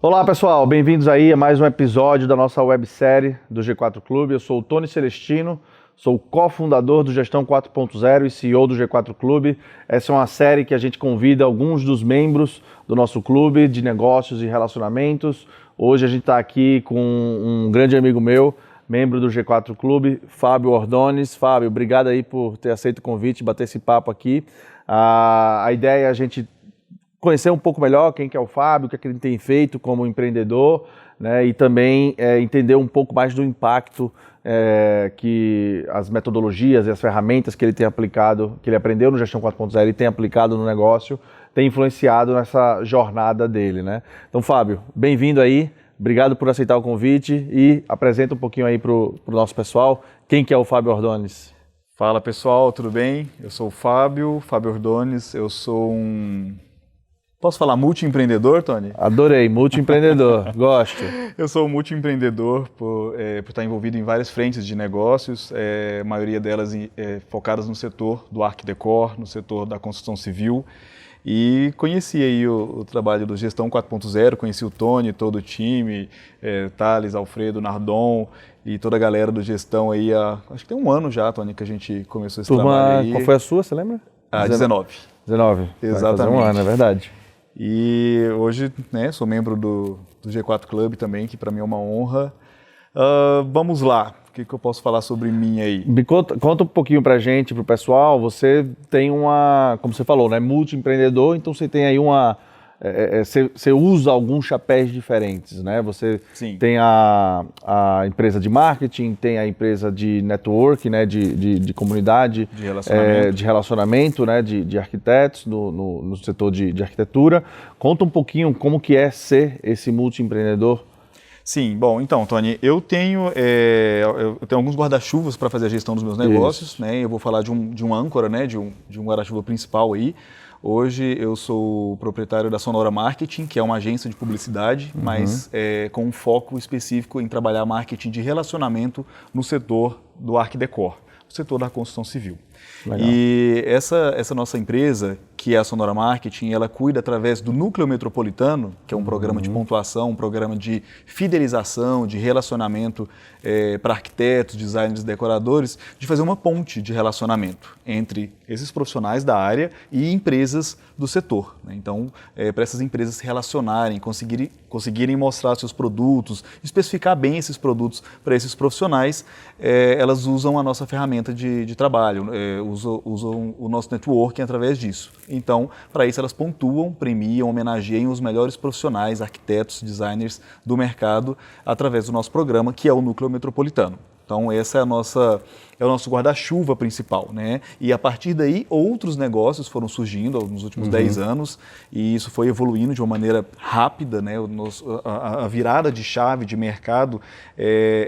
Olá pessoal, bem-vindos aí a mais um episódio da nossa websérie do G4 Clube. Eu sou o Tony Celestino, sou cofundador do Gestão 4.0 e CEO do G4 Clube. Essa é uma série que a gente convida alguns dos membros do nosso clube de negócios e relacionamentos. Hoje a gente está aqui com um grande amigo meu, membro do G4 Clube, Fábio Ordones. Fábio, obrigado aí por ter aceito o convite, bater esse papo aqui. A ideia é a gente conhecer um pouco melhor quem que é o Fábio, o que é que ele tem feito como empreendedor, né? E também entender um pouco mais do impacto que as metodologias e as ferramentas que ele tem aplicado, que ele aprendeu no Gestão 4.0 e tem aplicado no negócio, tem influenciado nessa jornada dele, né? Então, Fábio, bem-vindo aí, obrigado por aceitar o convite e apresenta um pouquinho aí para o nosso pessoal, quem que é o Fábio Ordones. Fala pessoal, tudo bem? Eu sou o Fábio Ordones, eu sou Posso falar multiempreendedor, Tony? Adorei, multiempreendedor, gosto. Eu sou um multiempreendedor por estar envolvido em várias frentes de negócios, a maioria delas focadas no setor do Art Decor, no setor da construção civil. E conheci aí o trabalho do Gestão 4.0, conheci o Tony, todo o time, Thales, Alfredo, Nardon e toda a galera do Gestão aí acho que tem um ano já, Tony, que a gente começou esse trabalho aí. Qual foi a sua, você lembra? 19. 19, exatamente. Vai fazer um ano, é verdade. E hoje, né, sou membro do G4 Club também, que para mim é uma honra. Vamos lá, o que eu posso falar sobre mim aí? Conta um pouquinho pra gente, pro pessoal. Você tem como você falou, né, multiempreendedor, então você tem aí você usa alguns chapéus diferentes, né? Você Sim. tem a empresa de marketing, tem a empresa de network, né? De comunidade, de relacionamento, né? De arquitetos no setor de arquitetura. Conta um pouquinho como que é ser esse multiempreendedor. Sim, bom, então, Tony, eu tenho alguns guarda-chuvas para fazer a gestão dos meus negócios, né? Eu vou falar de um âncora, né? De um guarda-chuva principal aí. Hoje eu sou proprietário da Sonora Marketing, que é uma agência de publicidade, mas com um foco específico em trabalhar marketing de relacionamento no setor do Art Decor, no setor da construção civil. Legal. E essa nossa empresa, que é a Sonora Marketing, ela cuida através do Núcleo Metropolitano, que é um programa de pontuação, um programa de fidelização, de relacionamento para arquitetos, designers e decoradores, de fazer uma ponte de relacionamento entre esses profissionais da área e empresas do setor, né? Então, para essas empresas se relacionarem, conseguirem mostrar seus produtos, especificar bem esses produtos para esses profissionais, elas usam a nossa ferramenta de trabalho, usam o nosso networking através disso. Então, para isso elas pontuam, premiam, homenageiam os melhores profissionais, arquitetos, designers do mercado através do nosso programa, que é o Núcleo Metropolitano. Então, essa é o nosso guarda-chuva principal, né? E a partir daí, outros negócios foram surgindo nos últimos 10 anos e isso foi evoluindo de uma maneira rápida, né? A virada de chave de mercado,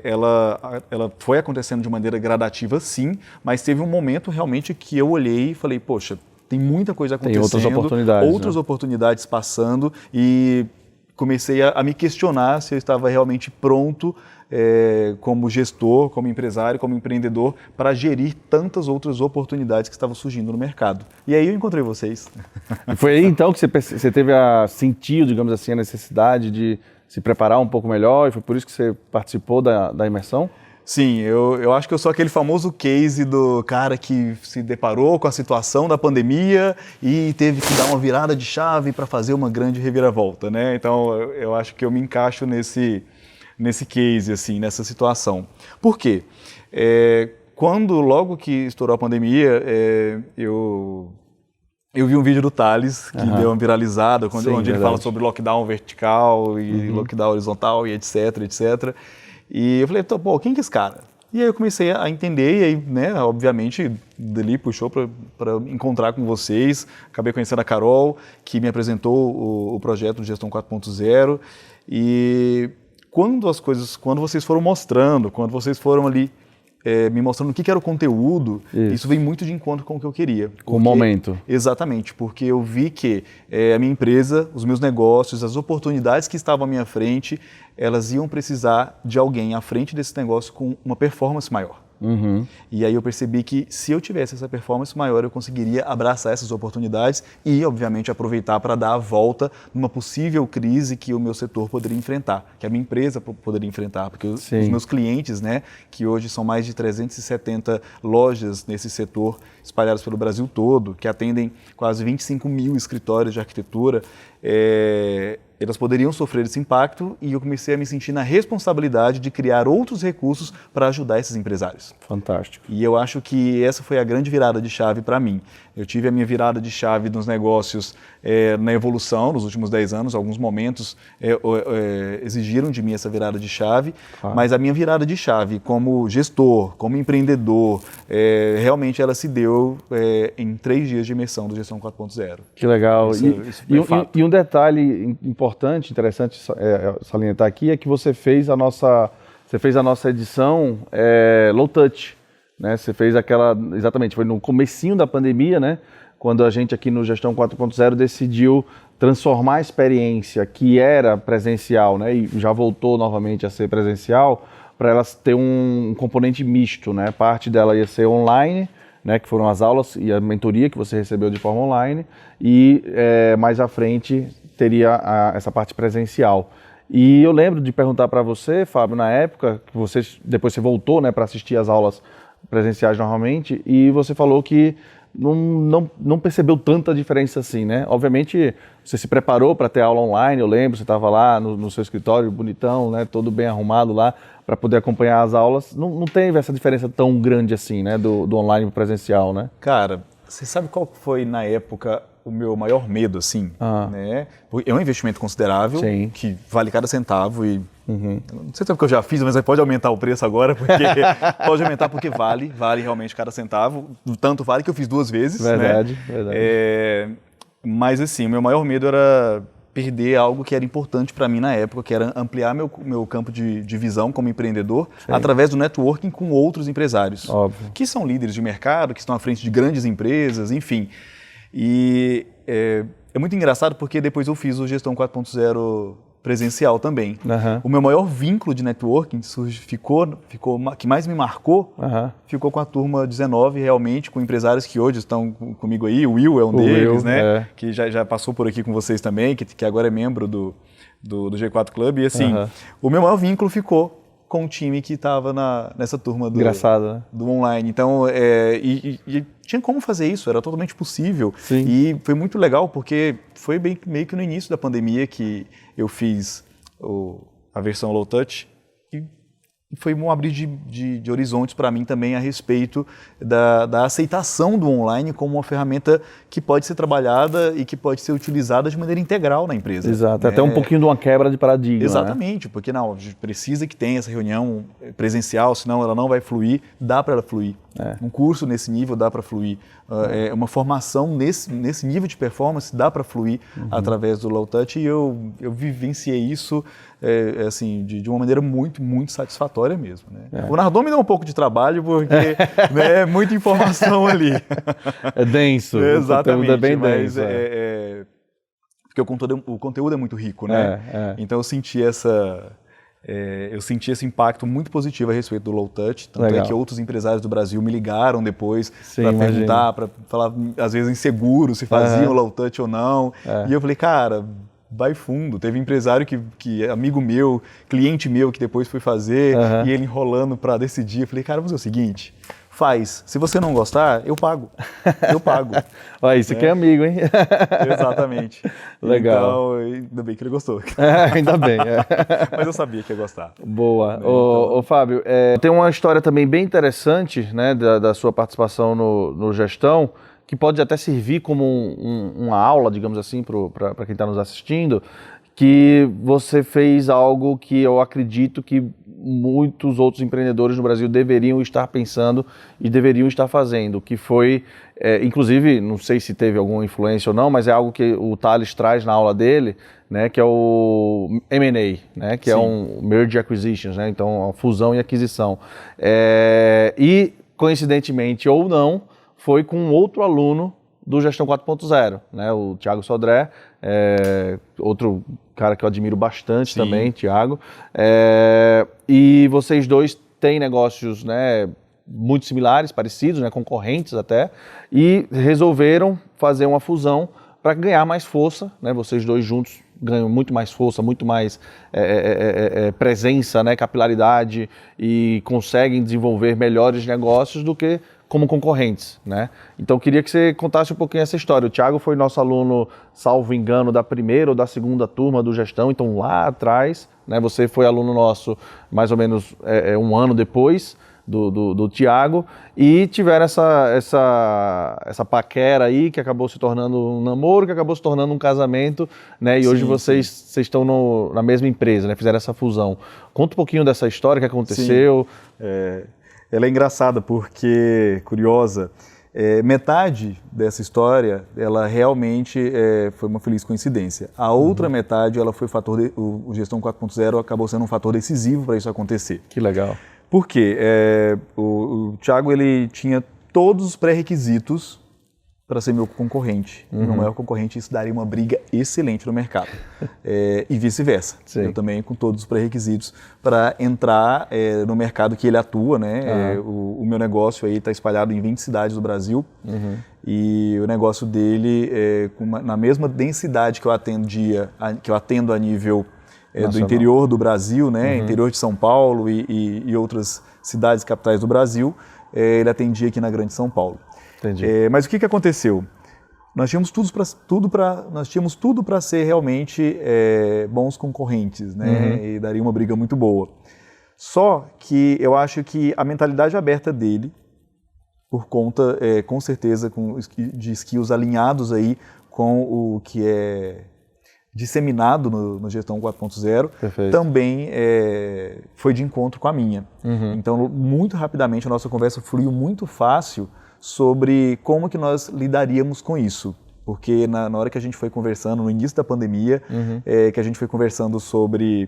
ela foi acontecendo de maneira gradativa, sim, mas teve um momento realmente que eu olhei e falei, poxa, tem muita coisa acontecendo, tem outras oportunidades passando e comecei a me questionar se eu estava realmente pronto como gestor, como empresário, como empreendedor, para gerir tantas outras oportunidades que estavam surgindo no mercado. E aí eu encontrei vocês. E foi aí então que você teve sentiu, digamos assim, a necessidade de se preparar um pouco melhor e foi por isso que você participou da imersão? Sim, eu acho que eu sou aquele famoso case do cara que se deparou com a situação da pandemia e teve que dar uma virada de chave para fazer uma grande reviravolta, né? Então eu acho que eu me encaixo nesse case, assim, nessa situação. Por quê? Logo que estourou a pandemia, eu vi um vídeo do Thales, que deu uma viralizada, onde ele fala sobre lockdown vertical e lockdown horizontal e etc, etc. E eu falei, pô, quem que é esse cara? E aí eu comecei a entender e aí, né, obviamente, dali puxou para encontrar com vocês. Acabei conhecendo a Carol, que me apresentou o projeto de Gestão 4.0 e quando vocês foram mostrando, quando vocês foram ali me mostrando o que era o conteúdo, isso vem muito de encontro com o que eu queria. Com o momento. Exatamente, porque eu vi que a minha empresa, os meus negócios, as oportunidades que estavam à minha frente, elas iam precisar de alguém à frente desse negócio com uma performance maior. E aí eu percebi que se eu tivesse essa performance maior, eu conseguiria abraçar essas oportunidades e, obviamente, aproveitar para dar a volta numa possível crise que o meu setor poderia enfrentar, que a minha empresa poderia enfrentar, porque os meus clientes, né, que hoje são mais de 370 lojas nesse setor espalhadas pelo Brasil todo, que atendem quase 25 mil escritórios de arquitetura, elas poderiam sofrer esse impacto e eu comecei a me sentir na responsabilidade de criar outros recursos para ajudar esses empresários. Fantástico. E eu acho que essa foi a grande virada de chave para mim. Eu tive a minha virada de chave nos negócios na evolução, nos últimos 10 anos, alguns momentos exigiram de mim essa virada de chave, mas a minha virada de chave como gestor, como empreendedor, realmente ela se deu em 3 dias de imersão do Gestão 4.0. Que legal. Isso e um detalhe importante, interessante salientar aqui, é que você fez a nossa edição low touch, né? Você fez exatamente, foi no comecinho da pandemia, né? Quando a gente aqui no Gestão 4.0 decidiu transformar a experiência que era presencial, né? E já voltou novamente a ser presencial, para elas ter um componente misto, né? Parte dela ia ser online, né, que foram as aulas e a mentoria que você recebeu de forma online, e mais à frente teria essa parte presencial. E eu lembro de perguntar para você, Fábio, na época, que depois você voltou, né, para assistir às aulas presenciais novamente, e você falou que não percebeu tanta diferença assim, né? Obviamente, você se preparou para ter aula online, eu lembro, você estava lá no seu escritório, bonitão, né, todo bem arrumado lá, para poder acompanhar as aulas. Não teve essa diferença tão grande assim, né, do online para o presencial, né? Cara, você sabe qual foi, na época, o meu maior medo, assim? Né? É um investimento considerável, Sim. que vale cada centavo e... Não sei se é porque eu já fiz, mas pode aumentar o preço agora, porque pode aumentar porque vale realmente cada centavo. Tanto vale que eu fiz 2 vezes. Verdade, né? verdade. Mas assim, o meu maior medo era perder algo que era importante para mim na época, que era ampliar meu campo de visão como empreendedor, através do networking com outros empresários. Óbvio. Que são líderes de mercado, que estão à frente de grandes empresas, enfim. E é muito engraçado porque depois eu fiz o Gestão 4.0 presencial também. O meu maior vínculo de networking que mais me marcou, ficou com a turma 19, realmente, com empresários que hoje estão comigo aí. O Will é um deles, né? Que já passou por aqui com vocês também, que agora é membro do G4 Club. E assim, o meu maior vínculo ficou com o time que estava nessa turma Engraçado, né? do online. Então, e tinha como fazer isso, era totalmente possível. Sim. E foi muito legal, porque foi meio que no início da pandemia que eu fiz a versão low touch, e foi um abrir de horizontes para mim também a respeito da aceitação do online como uma ferramenta que pode ser trabalhada e que pode ser utilizada de maneira integral na empresa. Exato, até um pouquinho de uma quebra de paradigma. Exatamente, porque não, a gente precisa que tenha essa reunião presencial, senão ela não vai fluir, dá para ela fluir. Um curso nesse nível dá para fluir, uma formação nesse nível de performance dá para fluir através do low touch, e eu vivenciei isso assim, de uma maneira muito, muito satisfatória mesmo. Né? O Nardon me deu um pouco de trabalho porque é muita informação ali. É denso, exatamente, é bem mas denso. porque o conteúdo é muito rico, né? Então eu senti esse impacto muito positivo a respeito do low touch, tanto é que outros empresários do Brasil me ligaram depois para perguntar, para falar, às vezes inseguro, se faziam low touch ou não, e eu falei, cara, vai fundo. Teve empresário que amigo meu, cliente meu, que depois foi fazer, e ele enrolando para decidir, eu falei, cara, vamos fazer o seguinte, faz. Se você não gostar, eu pago. Eu pago. Olha, isso aqui é amigo, hein? Exatamente. Legal. Então, ainda bem que ele gostou. Ainda bem. Mas eu sabia que ia gostar. Boa. Ô, Fábio, tem uma história também bem interessante, né, da sua participação no Gestão, que pode até servir como uma aula, digamos assim, para quem está nos assistindo, que você fez algo que eu acredito que muitos outros empreendedores no Brasil deveriam estar pensando e deveriam estar fazendo, que foi, inclusive, não sei se teve alguma influência ou não, mas é algo que o Thales traz na aula dele, né, que é o M&A, né, que é um Merge Acquisitions, né, então, a fusão e aquisição. E, coincidentemente ou não, foi com outro aluno do Gestão 4.0, né, o Thiago Sodré, outro cara que eu admiro bastante também, Thiago, e vocês dois têm negócios, né, muito similares, parecidos, né, concorrentes até, e resolveram fazer uma fusão para ganhar mais força, né, vocês dois juntos ganham muito mais força, muito mais presença, né, capilaridade, e conseguem desenvolver melhores negócios do que como concorrentes, né? Então queria que você contasse um pouquinho essa história. O Thiago foi nosso aluno, salvo engano, da primeira ou da segunda turma do Gestão, então lá atrás, né, você foi aluno nosso mais ou menos um ano depois do Thiago, e tiveram essa paquera aí que acabou se tornando um namoro, que acabou se tornando um casamento, né? E Sim, hoje vocês estão na mesma empresa, né? Fizeram essa fusão. Conta um pouquinho dessa história que aconteceu. Ela é engraçada porque, curiosa, metade dessa história, ela realmente foi uma feliz coincidência. A outra metade, ela foi o Gestão 4.0 acabou sendo um fator decisivo para isso acontecer. Que legal. Por quê? O Thiago, ele tinha todos os pré-requisitos para ser meu concorrente. Meu maior concorrente, isso daria uma briga excelente no mercado. E vice-versa. Eu também com todos os pré-requisitos para entrar no mercado que ele atua, né? O meu negócio aí está espalhado em 20 cidades do Brasil. E o negócio dele, na mesma densidade que eu atendo a nível do interior do Brasil, né? Interior de São Paulo e outras cidades capitais do Brasil, ele atendia aqui na Grande São Paulo. Entendi. Mas o que aconteceu? Nós tínhamos tudo para ser realmente bons concorrentes, né? E daria uma briga muito boa. Só que eu acho que a mentalidade aberta dele, por conta, com certeza, de skills alinhados aí com o que é disseminado no Gestão 4.0, também foi de encontro com a minha. Então, muito rapidamente, a nossa conversa fluiu muito fácil sobre como que nós lidaríamos com isso. Porque na hora que a gente foi conversando, no início da pandemia, que a gente foi conversando sobre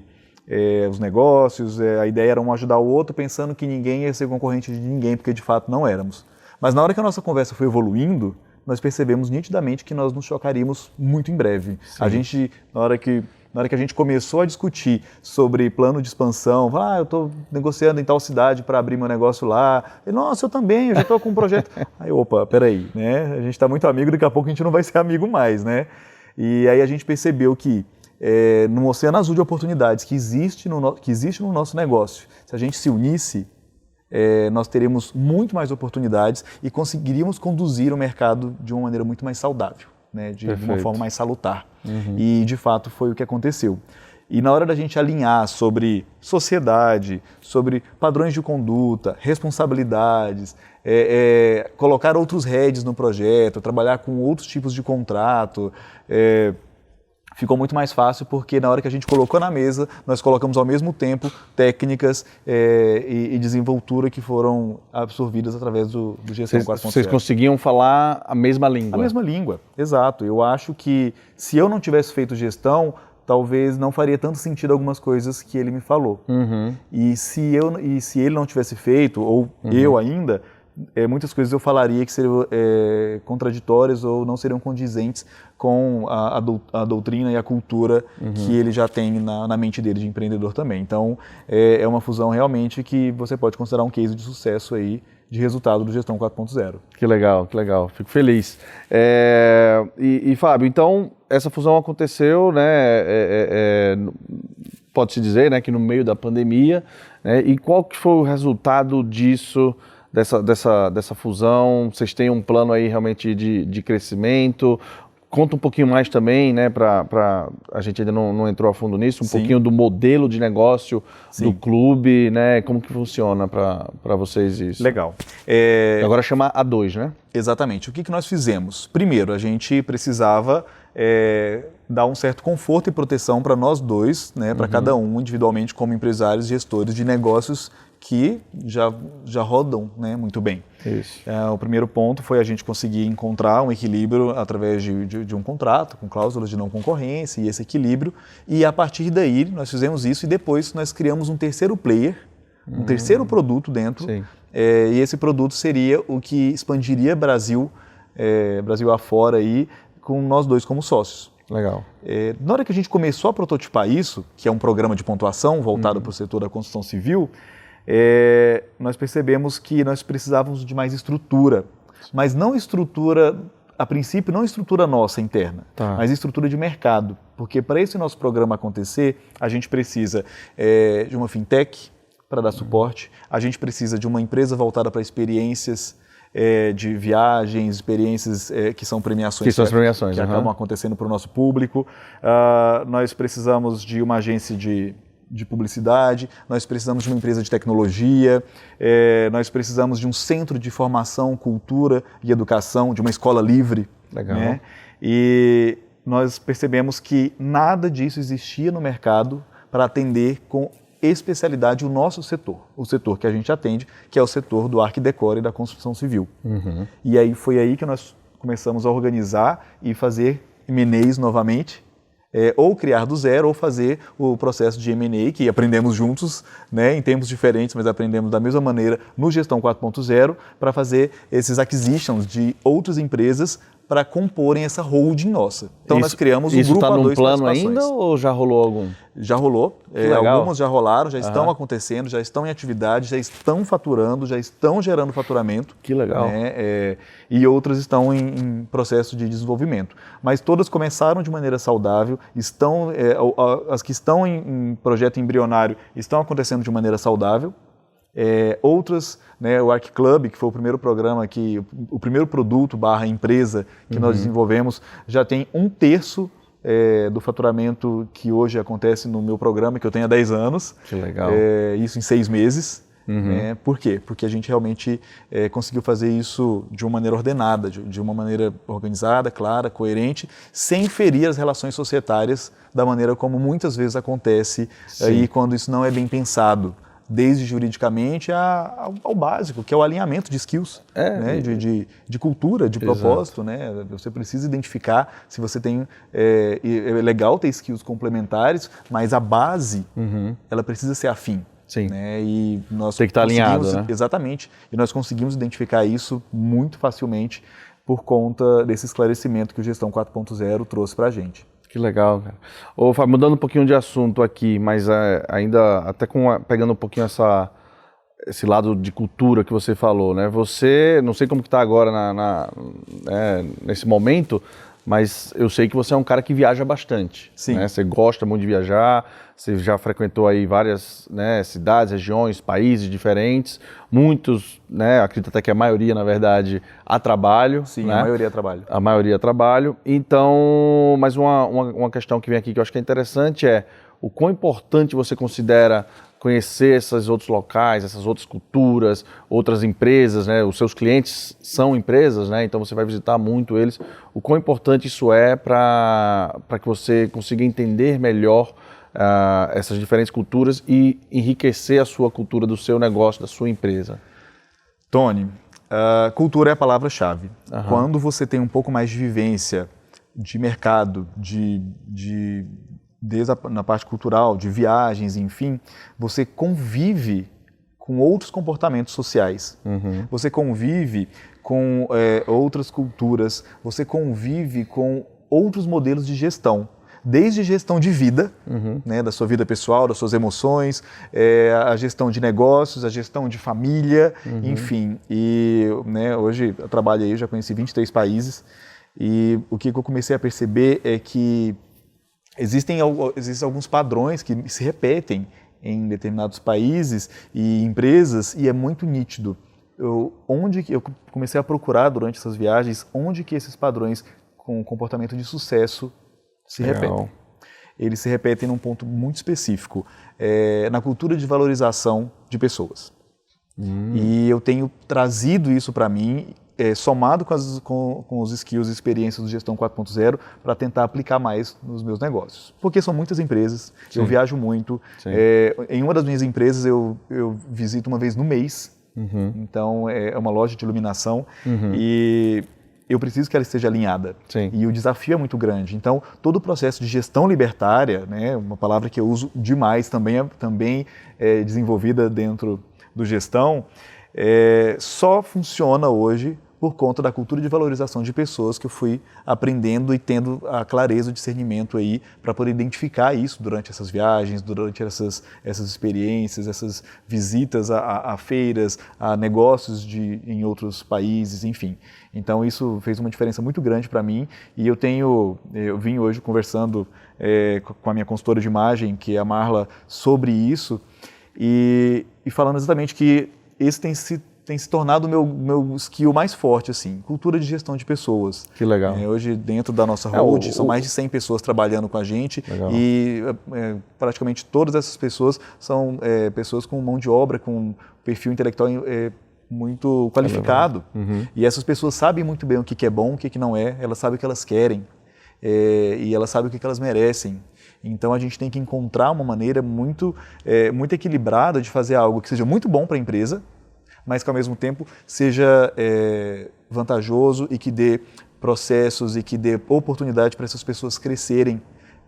os negócios, a ideia era um ajudar o outro, pensando que ninguém ia ser concorrente de ninguém, porque de fato não éramos. Mas na hora que a nossa conversa foi evoluindo, nós percebemos nitidamente que nós nos chocaríamos muito em breve. A gente, na hora que a gente começou a discutir sobre plano de expansão, eu estou negociando em tal cidade para abrir meu negócio lá. E, nossa, eu também, eu já estou com um projeto. Aí, opa, peraí, né? A gente está muito amigo, daqui a pouco a gente não vai ser amigo mais, né? E aí a gente percebeu que no oceano azul de oportunidades que existe no nosso negócio, se a gente se unisse, nós teremos muito mais oportunidades e conseguiríamos conduzir o mercado de uma maneira muito mais saudável, né? De uma forma mais salutar. E, de fato, foi o que aconteceu. E na hora da gente alinhar sobre sociedade, sobre padrões de conduta, responsabilidades, colocar outros heads no projeto, trabalhar com outros tipos de contrato, ficou muito mais fácil porque na hora que a gente colocou na mesa, nós colocamos ao mesmo tempo técnicas e desenvoltura que foram absorvidas através do Gestão 4.0. Vocês conseguiam falar a mesma língua? A mesma língua, exato. Eu acho que se eu não tivesse feito gestão, talvez não faria tanto sentido algumas coisas que ele me falou. E se ele não tivesse feito, ou eu ainda, muitas coisas eu falaria que seriam contraditórias ou não seriam condizentes com a doutrina e a cultura que ele já tem na mente dele de empreendedor também. Então, é uma fusão realmente que você pode considerar um case de sucesso aí, de resultado do Gestão 4.0. Que legal, fico feliz. E Fábio, então, essa fusão aconteceu, né, pode-se dizer, né, que no meio da pandemia, né, e qual que foi o resultado disso, dessa fusão? Vocês têm um plano aí realmente de crescimento? Conta um pouquinho mais também, né, a gente ainda não entrou a fundo nisso, pouquinho do modelo de negócio do clube, né, como que funciona para vocês isso? Legal. Agora chama A2, né? Exatamente. O que nós fizemos? Primeiro, a gente precisava dar um certo conforto e proteção para nós dois, né, para cada um individualmente como empresários e gestores de negócios que já rodam, né, muito bem. Isso. O primeiro ponto foi a gente conseguir encontrar um equilíbrio através de um contrato, com cláusulas de não concorrência e esse equilíbrio. E a partir daí nós fizemos isso e depois nós criamos um terceiro player, um terceiro produto dentro. E esse produto seria o que expandiria Brasil afora aí, com nós dois como sócios. Legal. Na hora que a gente começou a prototipar isso, que é um programa de pontuação voltado para o setor da construção civil, nós percebemos que nós precisávamos de mais estrutura, mas não estrutura, a princípio, não estrutura nossa interna, mas estrutura de mercado, porque para esse nosso programa acontecer, a gente precisa de uma fintech para dar suporte, a gente precisa de uma empresa voltada para experiências de viagens, experiências que são premiações que acabam acontecendo para o nosso público. Nós precisamos de uma agência de publicidade, nós precisamos de uma empresa de tecnologia, nós precisamos de um centro de formação, cultura e educação, de uma escola livre. Legal. Né? E nós percebemos que nada disso existia no mercado para atender com especialidade o nosso setor, o setor que a gente atende, que é o setor do Arquidecor e da construção civil. E aí foi aí que nós começamos a organizar e fazer M&As novamente, ou criar do zero, ou fazer o processo de M&A, que aprendemos juntos, né, em tempos diferentes, mas aprendemos da mesma maneira no Gestão 4.0, para fazer esses acquisitions de outras empresas para comporem essa holding nossa. Então nós criamos um grupo A2 Isso está num plano participações. ainda ou já rolou algum? Já rolou, algumas já rolaram, já estão acontecendo, já estão em atividade, já estão faturando, já estão gerando faturamento. Que legal. Né, e outras estão em processo de desenvolvimento. Mas todas começaram de maneira saudável, as que estão em projeto embrionário estão acontecendo de maneira saudável. Outras, né, o Arc Club, que foi o primeiro programa, o primeiro produto / empresa que nós desenvolvemos, já tem 1/3 do faturamento que hoje acontece no meu programa, que eu tenho há 10 anos. Que legal. Isso em 6 meses. Por quê? Porque a gente realmente conseguiu fazer isso de uma maneira ordenada, de uma maneira organizada, clara, coerente, sem ferir as relações societárias da maneira como muitas vezes acontece aí quando isso não é bem pensado. Desde juridicamente ao básico, que é o alinhamento de skills, né? de cultura, de propósito. Né? Você precisa identificar se você tem... É legal ter skills complementares, mas a base ela precisa ser afim. Sim. Né? E nós tem que estar alinhado, né? Exatamente. E nós conseguimos identificar isso muito facilmente por conta desse esclarecimento que o Gestão 4.0 trouxe para a gente. Que legal, cara. Ô, Fábio, mudando um pouquinho de assunto aqui, mas ainda até pegando um pouquinho esse lado de cultura que você falou, né? Você, não sei como que está agora nesse momento, mas eu sei que você é um cara que viaja bastante. Sim. Né? Você gosta muito de viajar, você já frequentou aí várias, né, cidades, regiões, países diferentes, muitos, né, acredito até que a maioria, na verdade, a trabalho. Sim, né? A maioria a trabalho. A maioria a trabalho. Então, mas uma questão que vem aqui que eu acho que é interessante é o quão importante você considera conhecer esses outros locais, essas outras culturas, outras empresas, né? Os seus clientes são empresas, né? Então você vai visitar muito eles. O quão importante isso é para que você consiga entender melhor essas diferentes culturas e enriquecer a sua cultura do seu negócio, da sua empresa? Tony, cultura é a palavra-chave. Quando você tem um pouco mais de vivência, de mercado, desde na parte cultural, de viagens, enfim, você convive com outros comportamentos sociais. Você convive com outras culturas, você convive com outros modelos de gestão. Desde gestão de vida, né, da sua vida pessoal, das suas emoções, a gestão de negócios, a gestão de família, enfim. E né, hoje eu trabalho aí, eu já conheci 23 países, e o que eu comecei a perceber é que existem alguns padrões que se repetem em determinados países e empresas, e é muito nítido. Eu comecei a procurar durante essas viagens onde que esses padrões com comportamento de sucesso se repetem. Eles se repetem num ponto muito específico, na cultura de valorização de pessoas. E eu tenho trazido isso para mim, somado com os skills e experiências do Gestão 4.0 para tentar aplicar mais nos meus negócios. Porque são muitas empresas, eu viajo muito. Em uma das minhas empresas eu visito uma vez no mês, então é uma loja de iluminação e eu preciso que ela esteja alinhada. E o desafio é muito grande. Então, todo o processo de gestão libertária, né, uma palavra que eu uso demais, também desenvolvida dentro do gestão, só funciona hoje por conta da cultura de valorização de pessoas que eu fui aprendendo e tendo a clareza, o discernimento aí para poder identificar isso durante essas viagens, durante essas experiências, essas visitas a feiras, a negócios em outros países, enfim. Então isso fez uma diferença muito grande para mim e eu vim hoje conversando com a minha consultora de imagem, que é a Marla, sobre isso e falando exatamente que esse tem se tornado o meu skill mais forte, assim, cultura de gestão de pessoas. Que legal. Hoje, dentro da nossa road, são mais de 100 pessoas trabalhando com a gente. Legal. E praticamente todas essas pessoas são pessoas com mão de obra, com perfil intelectual muito qualificado. Uhum. E essas pessoas sabem muito bem o que é bom, o que não é, elas sabem o que elas querem e elas sabem o que elas merecem. Então a gente tem que encontrar uma maneira muito equilibrada de fazer algo que seja muito bom para a empresa, mas que ao mesmo tempo seja vantajoso e que dê processos e que dê oportunidade para essas pessoas crescerem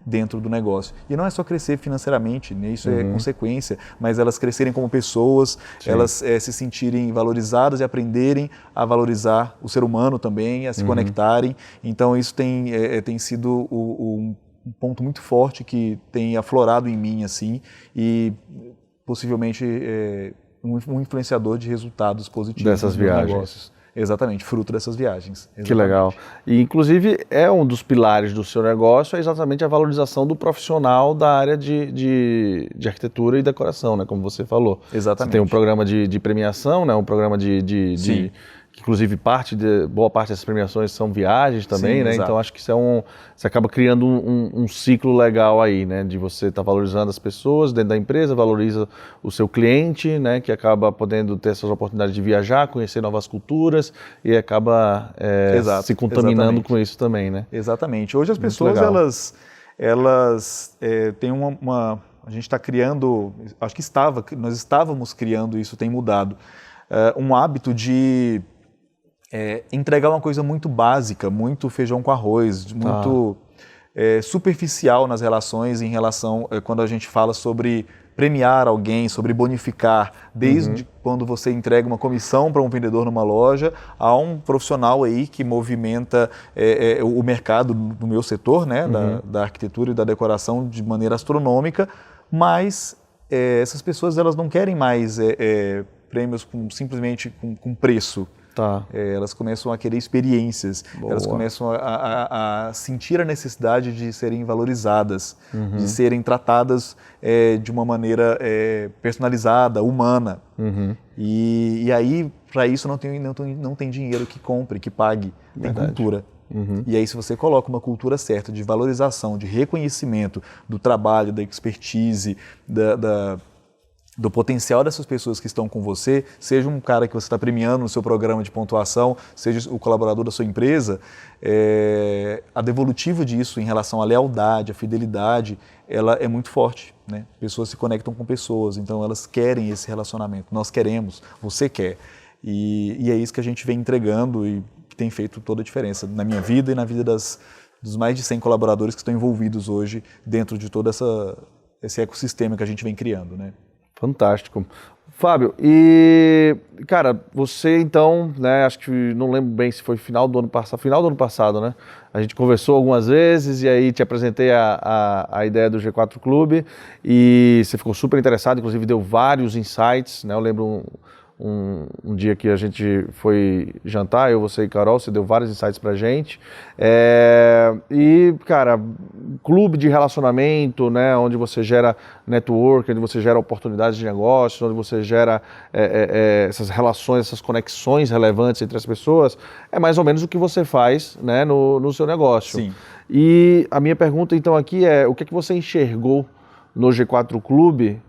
dentro do negócio. E não é só crescer financeiramente, né? Isso é consequência, mas elas crescerem como pessoas, sim, elas se sentirem valorizadas e aprenderem a valorizar o ser humano também, a se conectarem. Então isso tem sido um ponto muito forte que tem aflorado em mim, assim, e possivelmente um influenciador de resultados positivos dessas viagens. Negócios. Exatamente, fruto dessas viagens. Exatamente. Que legal. E, inclusive, um dos pilares do seu negócio é exatamente a valorização do profissional da área de arquitetura e decoração, né? Como você falou. Exatamente. Você tem um programa de premiação, né? Um programa que, inclusive, boa parte dessas premiações são viagens também, sim, né? Exato. Então, acho que você acaba criando um ciclo legal aí, né? De você estar valorizando as pessoas dentro da empresa, valoriza o seu cliente, né? Que acaba podendo ter essas oportunidades de viajar, conhecer novas culturas e acaba se contaminando com isso também, né? Exatamente. Hoje as pessoas, elas têm a gente está criando, acho que nós estávamos criando, isso tem mudado, um hábito de entregar uma coisa muito básica, muito feijão com arroz, muito superficial nas relações em relação quando a gente fala sobre premiar alguém, sobre bonificar, desde quando você entrega uma comissão para um vendedor numa loja, a um profissional aí que movimenta o mercado no meu setor, né, da arquitetura e da decoração de maneira astronômica, mas essas pessoas elas não querem mais prêmios simplesmente com preço. Tá. Elas começam a querer experiências, boa, elas começam a sentir a necessidade de serem valorizadas, de serem tratadas de uma maneira personalizada, humana. E aí, para isso, não tem dinheiro que compre, que pague, tem cultura. E aí, se você coloca uma cultura certa de valorização, de reconhecimento do trabalho, da expertise, do potencial dessas pessoas que estão com você, seja um cara que você está premiando no seu programa de pontuação, seja o colaborador da sua empresa, a devolutiva disso em relação à lealdade, à fidelidade, ela é muito forte, né? Pessoas se conectam com pessoas, então elas querem esse relacionamento, nós queremos, você quer. E é isso que a gente vem entregando e que tem feito toda a diferença na minha vida e na vida dos mais de 100 colaboradores que estão envolvidos hoje dentro de todo esse ecossistema que a gente vem criando, né? Fantástico. Fábio, e, cara, você então, né, acho que não lembro bem se foi final do ano passado, né? A gente conversou algumas vezes e aí te apresentei a ideia do G4 Clube e você ficou super interessado, inclusive deu vários insights, né? Eu lembro um dia que a gente foi jantar, você e Carol, você deu vários insights pra gente. E, cara, clube de relacionamento, né, onde você gera network, onde você gera oportunidades de negócio, onde você gera essas relações, essas conexões relevantes entre as pessoas, é mais ou menos o que você faz, né, no seu negócio. Sim. E a minha pergunta, então, aqui é, o que é que você enxergou no G4 Clube,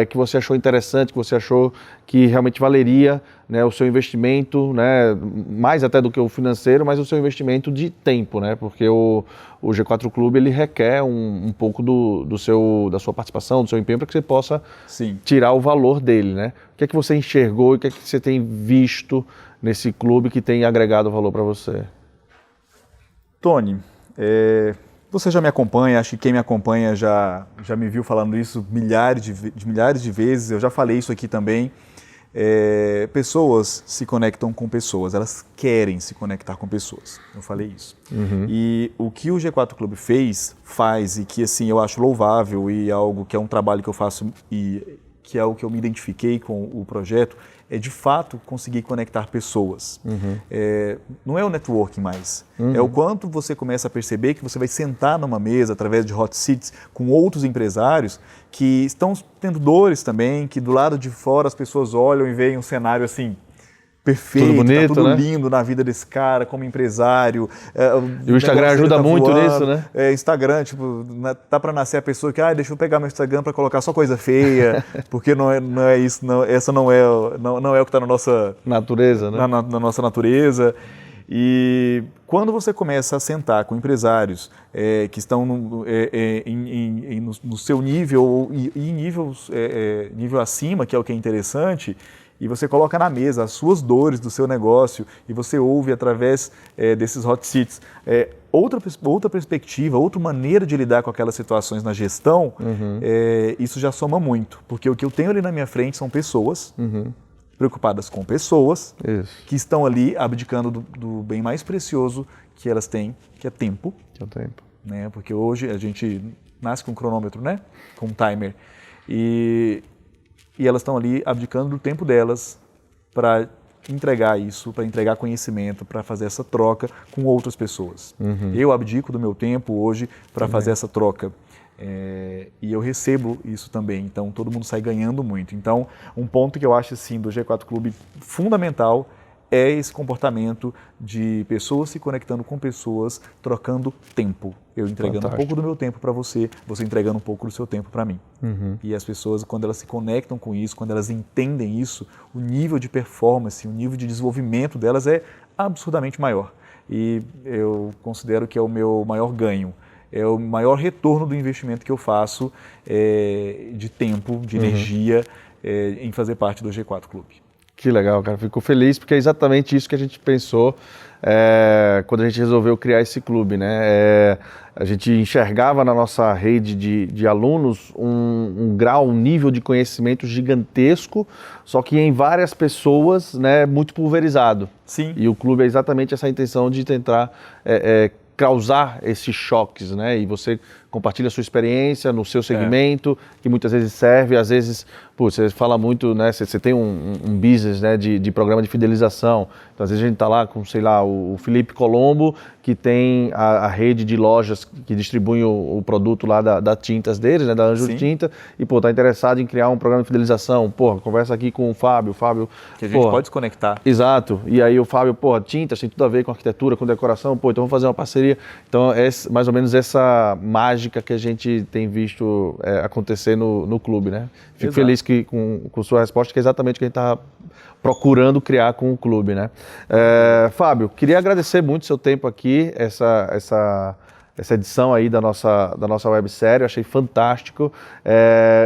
que você achou interessante, que você achou que realmente valeria, né, o seu investimento, né, mais até do que o financeiro, mas o seu investimento de tempo, né, porque o G4 Clube ele requer um pouco da sua participação, do seu empenho, para que você possa tirar o valor dele, né? O que é que você enxergou e o que é que você tem visto nesse clube que tem agregado valor para você? Tony, você já me acompanha, acho que quem me acompanha já me viu falando isso milhares de vezes, eu já falei isso aqui também. pessoas se conectam com pessoas, elas querem se conectar com pessoas. Eu falei isso. E o que o G4 Clube faz e que assim eu acho louvável e algo que é um trabalho que eu faço e que é o que eu me identifiquei com o projeto, é de fato conseguir conectar pessoas. Não é o networking mais, é o quanto você começa a perceber que você vai sentar numa mesa através de hot seats com outros empresários que estão tendo dores também, que do lado de fora as pessoas olham e veem um cenário assim perfeito, tudo bonito, tá tudo né? lindo na vida desse cara como empresário. E o Instagram ajuda muito nisso, né? Instagram, tipo, tá para nascer a pessoa que, deixa eu pegar meu Instagram para colocar só coisa feia, porque não é isso, essa não é o que está na nossa natureza, né? Na nossa natureza. E quando você começa a sentar com empresários que estão no seu nível e em nível acima, que é o que é interessante, e você coloca na mesa as suas dores do seu negócio e você ouve através desses hot seats outra perspectiva, outra maneira de lidar com aquelas situações na gestão, isso já soma muito. Porque o que eu tenho ali na minha frente são pessoas preocupadas com pessoas que estão ali abdicando do bem mais precioso que elas têm, que é tempo. Que é o tempo. Né? Porque hoje a gente nasce com um cronômetro, né? Com um timer. E elas estão ali abdicando do tempo delas para entregar isso, para entregar conhecimento, para fazer essa troca com outras pessoas. Eu abdico do meu tempo hoje para fazer essa troca. E eu recebo isso também, então todo mundo sai ganhando muito. Então, um ponto que eu acho assim, do G4 Clube fundamental é esse comportamento de pessoas se conectando com pessoas, trocando tempo. Eu entregando um pouco do meu tempo para você, você entregando um pouco do seu tempo para mim. E as pessoas, quando elas se conectam com isso, quando elas entendem isso, o nível de performance, o nível de desenvolvimento delas é absurdamente maior. E eu considero que é o meu maior ganho. É o maior retorno do investimento que eu faço de tempo, de energia, em fazer parte do G4 Clube. Que legal, cara. Fico feliz porque é exatamente isso que a gente pensou quando a gente resolveu criar esse clube, né? A gente enxergava na nossa rede de alunos um grau, um nível de conhecimento gigantesco, só que em várias pessoas, né, muito pulverizado. Sim. E o clube é exatamente essa intenção de tentar causar esses choques, né? E você compartilha a sua experiência no seu segmento, que muitas vezes serve, às vezes, você fala muito, né? Você tem um business, né, de programa de fidelização. Então, às vezes a gente está lá com, sei lá, o Felipe Colombo, que tem a rede de lojas que distribuem o produto lá da tintas deles, né, da Anjo Tinta, e, tá interessado em criar um programa de fidelização. Conversa aqui com o Fábio. Que a gente pode se conectar. Exato. E aí o Fábio, tintas tem tudo a ver com arquitetura, com decoração, então vamos fazer uma parceria. Então, é mais ou menos essa mágica que a gente tem visto acontecer no clube, né? Fico feliz com sua resposta, que é exatamente o que a gente está procurando criar com o clube, né? Fábio, queria agradecer muito o seu tempo aqui, essa edição aí da nossa websérie, eu achei fantástico.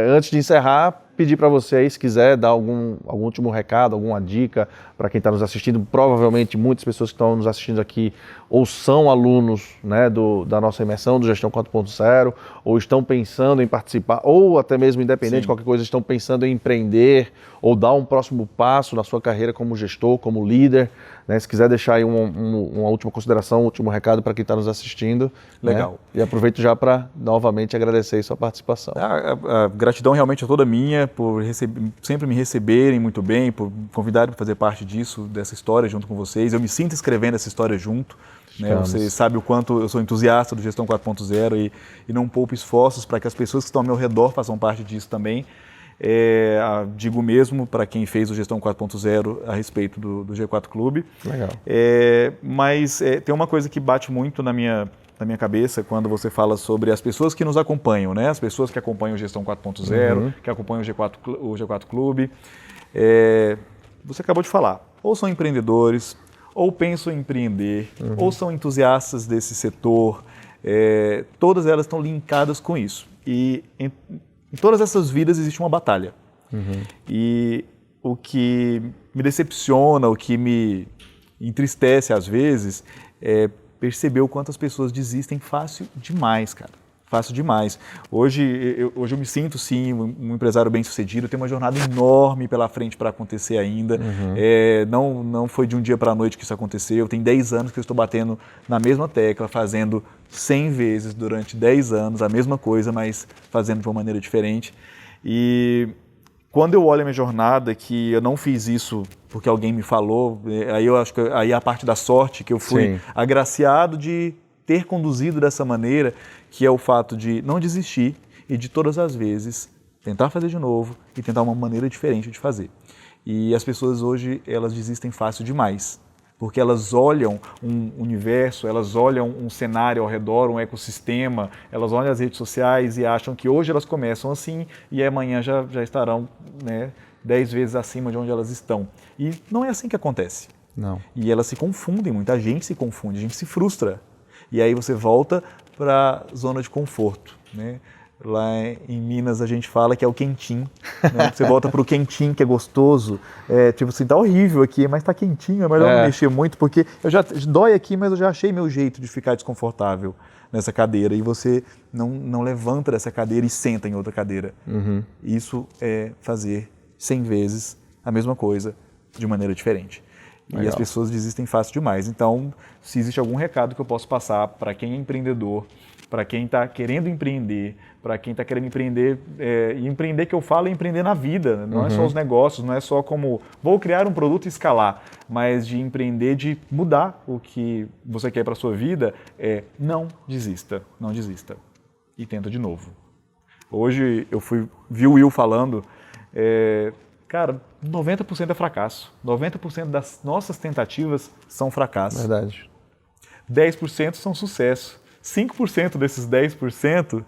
Antes de encerrar, pedir para você aí, se quiser, dar algum último recado, alguma dica para quem está nos assistindo. Provavelmente muitas pessoas que estão nos assistindo aqui ou são alunos, né, da nossa imersão do Gestão 4.0, ou estão pensando em participar, ou até mesmo independente de qualquer coisa, estão pensando em empreender ou dar um próximo passo na sua carreira como gestor, como líder, né? Se quiser deixar aí uma última consideração, um último recado para quem está nos assistindo. Legal. Né? E aproveito já para novamente agradecer a sua participação. A gratidão realmente é toda minha por sempre me receberem muito bem, por convidarem para fazer parte dessa história junto com vocês. Eu me sinto escrevendo essa história junto. Né? Você sabe o quanto eu sou entusiasta do Gestão 4.0 e não poupo esforços para que as pessoas que estão ao meu redor façam parte disso também. Digo mesmo para quem fez o Gestão 4.0 a respeito do G4 Clube. Legal. Mas tem uma coisa que bate muito na minha cabeça quando você fala sobre as pessoas que nos acompanham, né? As pessoas que acompanham o Gestão 4.0, que acompanham o G4 Clube. Você acabou de falar, ou são empreendedores, ou pensam em empreender, ou são entusiastas desse setor. Todas elas estão linkadas com isso. E em todas essas vidas existe uma batalha. E o que me decepciona, o que me entristece às vezes, é perceber o quanto as pessoas desistem fácil demais, cara. Fácil demais. Hoje eu me sinto, sim, um empresário bem-sucedido. Tenho uma jornada enorme pela frente para acontecer ainda. Não foi de um dia para a noite que isso aconteceu. Tem 10 anos que eu estou batendo na mesma tecla, fazendo 100 vezes durante 10 anos a mesma coisa, mas fazendo de uma maneira diferente. E quando eu olho a minha jornada, que eu não fiz isso porque alguém me falou, aí eu acho que aí é a parte da sorte, que eu fui agraciado de ter conduzido dessa maneira, que é o fato de não desistir e de todas as vezes tentar fazer de novo e tentar uma maneira diferente de fazer. E as pessoas hoje, elas desistem fácil demais, porque elas olham um universo, elas olham um cenário ao redor, um ecossistema, elas olham as redes sociais e acham que hoje elas começam assim e amanhã já estarão, né, 10 vezes acima de onde elas estão. E não é assim que acontece. Não. E elas se confundem, muita gente se confunde, a gente se frustra. E aí você volta para a zona de conforto, né? Lá em Minas a gente fala que é o quentinho, né? Você volta para o quentinho, que é gostoso, tipo assim, tá horrível aqui, mas tá quentinho, é melhor não mexer muito, porque dói aqui, mas eu já achei meu jeito de ficar desconfortável nessa cadeira, e você não levanta dessa cadeira e senta em outra cadeira. Isso é fazer 100 vezes a mesma coisa de maneira diferente. Legal. E as pessoas desistem fácil demais. Então, se existe algum recado que eu posso passar para quem é empreendedor, para quem está querendo empreender, para quem está querendo empreender, e empreender que eu falo é empreender na vida, não é só os negócios, não é só como vou criar um produto e escalar, mas de empreender, de mudar o que você quer para a sua vida, não desista, não desista. E tenta de novo. Hoje eu vi o Will falando, cara, 90% é fracasso. 90% das nossas tentativas são fracasso. Verdade. 10% são sucesso. 5% desses 10%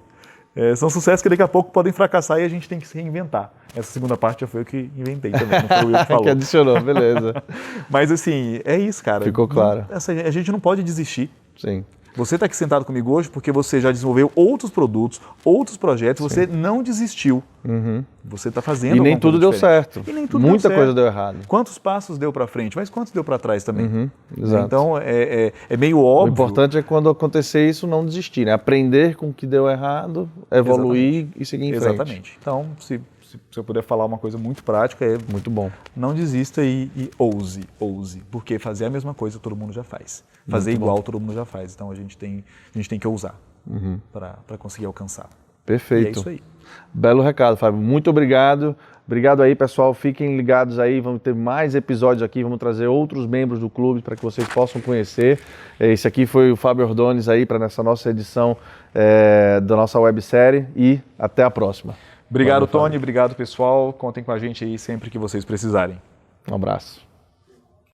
são sucessos que daqui a pouco podem fracassar e a gente tem que se reinventar. Essa segunda parte já foi eu que inventei também, não foi o Will que falou. Que adicionou, beleza. Mas assim, é isso, cara. Ficou claro. A gente não pode desistir. Sim. Você está aqui sentado comigo hoje porque você já desenvolveu outros produtos, outros projetos, você não desistiu. Você está fazendo E nem tudo deu certo. E nem tudo Muita deu certo. coisa deu errado. Quantos passos deu para frente, mas quantos deu para trás também? Exato. Então, é meio óbvio. O importante é quando acontecer isso, não desistir, né? Aprender com o que deu errado, evoluir e seguir em frente. Exatamente. Então, se eu puder falar uma coisa muito prática, muito bom. Não desista e ouse. Porque fazer a mesma coisa todo mundo já faz. Fazer igual todo mundo já faz. Então a gente tem que ousar para conseguir alcançar. Perfeito. E é isso aí. Belo recado, Fábio. Muito obrigado. Obrigado aí, pessoal. Fiquem ligados aí. Vamos ter mais episódios aqui. Vamos trazer outros membros do clube para que vocês possam conhecer. Esse aqui foi o Fábio Ordones aí para nessa nossa edição da nossa websérie. E até a próxima. Obrigado, Tony. Obrigado, pessoal. Contem com a gente aí sempre que vocês precisarem. Um abraço.